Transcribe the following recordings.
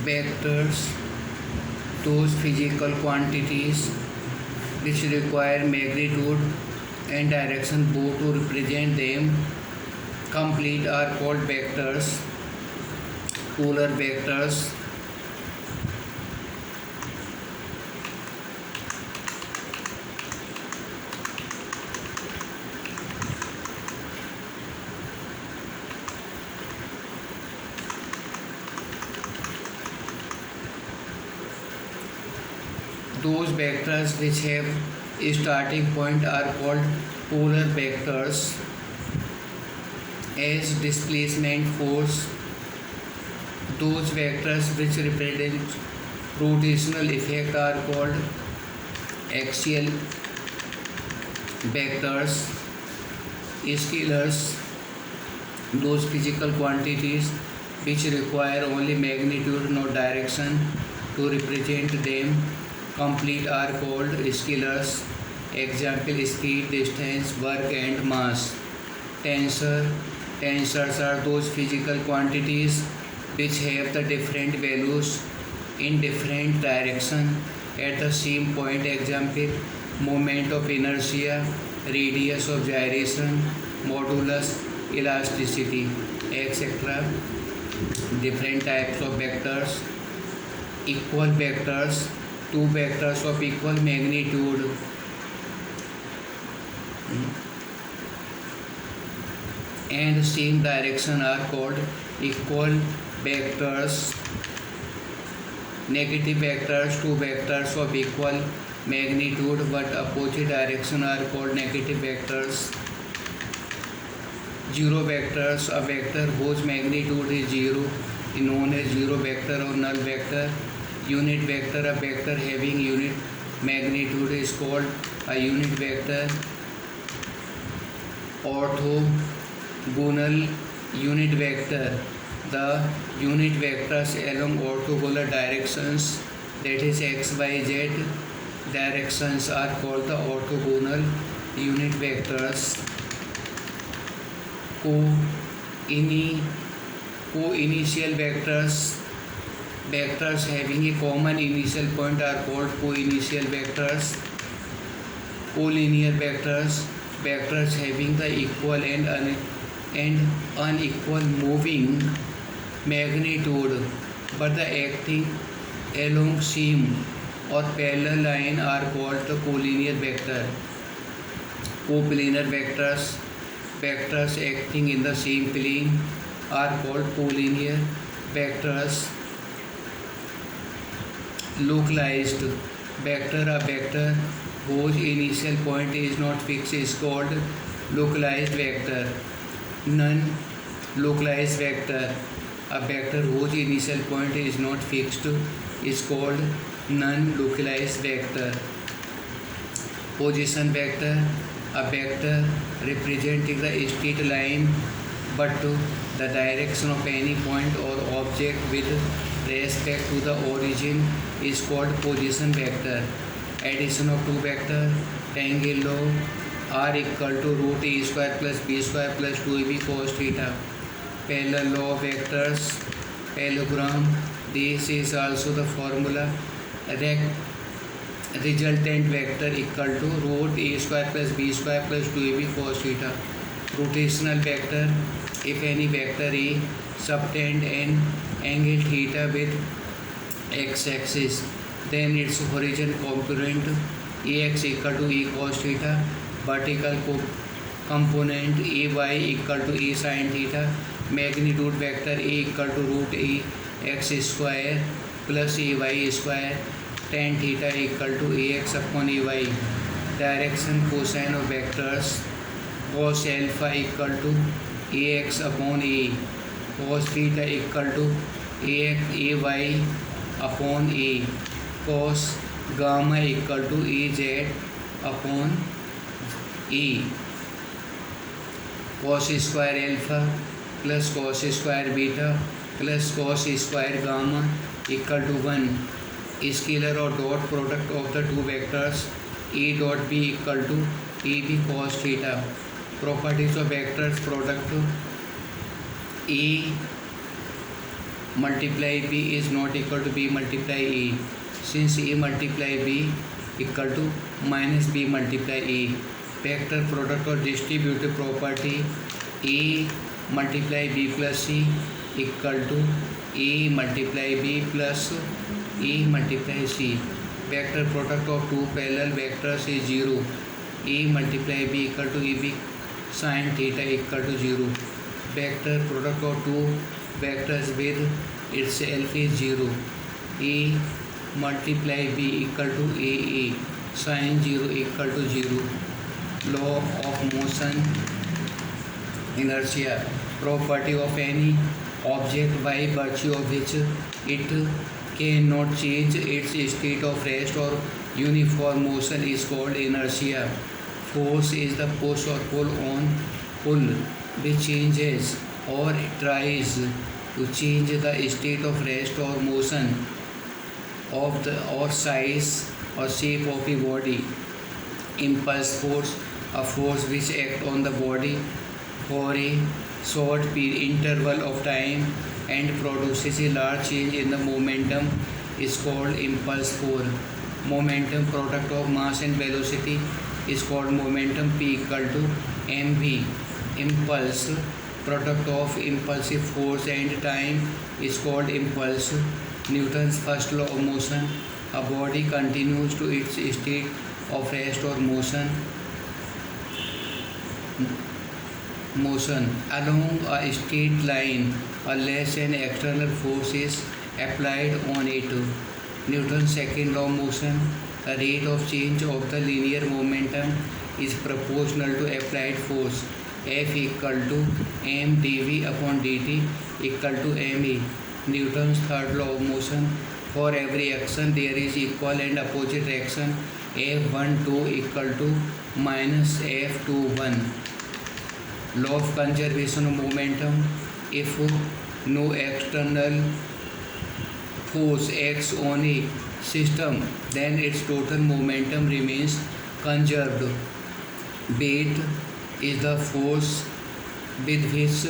vectors, those physical quantities which require magnitude and direction both to represent them complete are called vectors. Polar vectors. Those vectors which have a starting point are called polar vectors. As displacement force, those vectors which represent rotational effect are called axial vectors. Scalars, those physical quantities which require only magnitude no direction to represent them complete are called scalars. Example: speed, distance, work and mass. Tensors are those physical quantities which have the different values in different direction at the same point. Example: moment of inertia, radius of gyration, modulus, elasticity, etc. Different types of vectors. Equal vectors, two vectors of equal magnitude and same direction are called equal vectors. Negative vectors, two vectors of equal magnitude but opposite direction are called negative vectors. Zero vectors, a vector whose magnitude is zero is known as zero vector or null vector. Unit vector, a vector having unit magnitude is called a unit vector. Orthogonal unit vector, the unit vectors along orthogonal directions, that is x, y, z directions, are called the orthogonal unit vectors. Co-initial vectors, vectors having a common initial point are called co-initial vectors. Collinear vectors, vectors having the equal and unequal moving magnitude but the acting along same or parallel line are called the collinear vector. Coplanar vectors, vectors acting in the same plane are called collinear vectors. Localized vector, a vector whose initial point is not fixed is called localized vector. Non-localized vector, a vector whose initial point is not fixed is called non-localized vector. Position vector, a vector representing the straight line but the direction of any point or object with respect to the origin is called position vector. Addition of two vectors, angle law, r equal to root a square plus b square plus 2ab cos theta. Parallel law of vectors, parallelogram, this is also the formula. Resultant vector equal to root a square plus b square plus 2ab cos theta. Rotational vector, if any vector A subtend an angle theta with x-axis, then its horizon component ax equal to a cos theta, vertical component ay equal to a sin theta. Magnitude vector a equal to root a x square plus ay square tan theta equal to ax upon ay. Direction cosine of vectors, cos alpha equal to ax upon a, cos theta equal to ay upon a, cos gamma equal to az upon a. Cos square alpha plus cos square beta plus cos square gamma equal to 1. Scalar or dot product of the two vectors a dot b equal to ab cos theta. Properties of vectors product a multiply B is not equal to B multiply A, since A multiply B equal to minus B multiply A. Vector product or distributive property A multiply B plus C equal to A multiply B plus A multiply C. Vector product of two parallel vectors is 0. A multiply B equal to AB sin theta equal to 0. Vector product of two vectors with itself is 0. A multiply B equal to AA sin 0 equal to 0. Law of motion inertia, property of any object by virtue of which it cannot change its state of rest or uniform motion is called inertia. Force is the push or pull on pull which changes or tries to change the state of rest or motion of the or size or shape of a body. Impulse force, a force which acts on the body for a short interval of time and produces a large change in the momentum is called impulse force. Momentum product of mass and velocity is called momentum P equal to mv. Impulse product of impulsive force and time is called impulse. Newton's first law of motion, a body continues to its state of rest or motion along a straight line unless an external force is applied on it. Newton's second law of motion, the rate of change of the linear momentum is proportional to applied force. F equal to m dv upon dt equal to ma. Newton's third law of motion, for every action there is equal and opposite reaction. F12 equal to minus F21. Law of conservation of momentum, if no external force acts on a system then its total momentum remains conserved. Weight is the force with which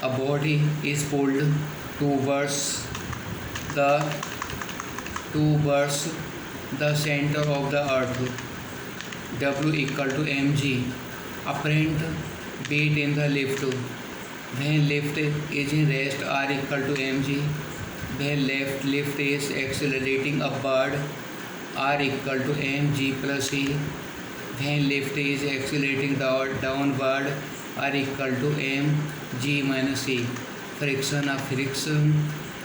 a body is pulled towards the center of the earth. W equal to mg. Apparent weight in the lift, when lift is in rest, R equal to mg. When lift is accelerating upward, R equal to mg plus c. When lift is accelerating downward, R equal to mg minus c. Friction, a friction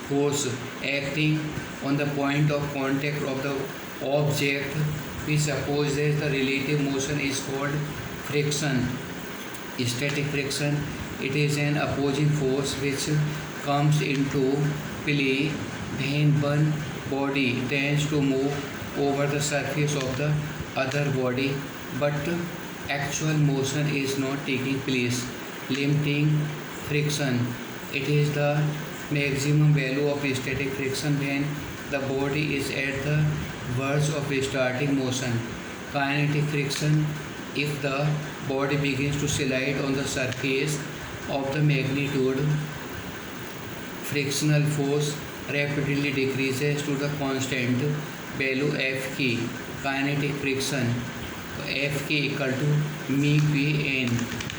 force acting on the point of contact of the object which opposes the relative motion is called friction. Static friction, it is an opposing force which comes into play when one body tends to move over the surface of the other body but actual motion is not taking place. Limiting friction, it is the maximum value of static friction when the body is at the verge of starting motion. Kinetic friction, if the body begins to slide on the surface of the magnitude, frictional force rapidly decreases to the constant value Fk. Kinetic friction, Fk equal to μ p n.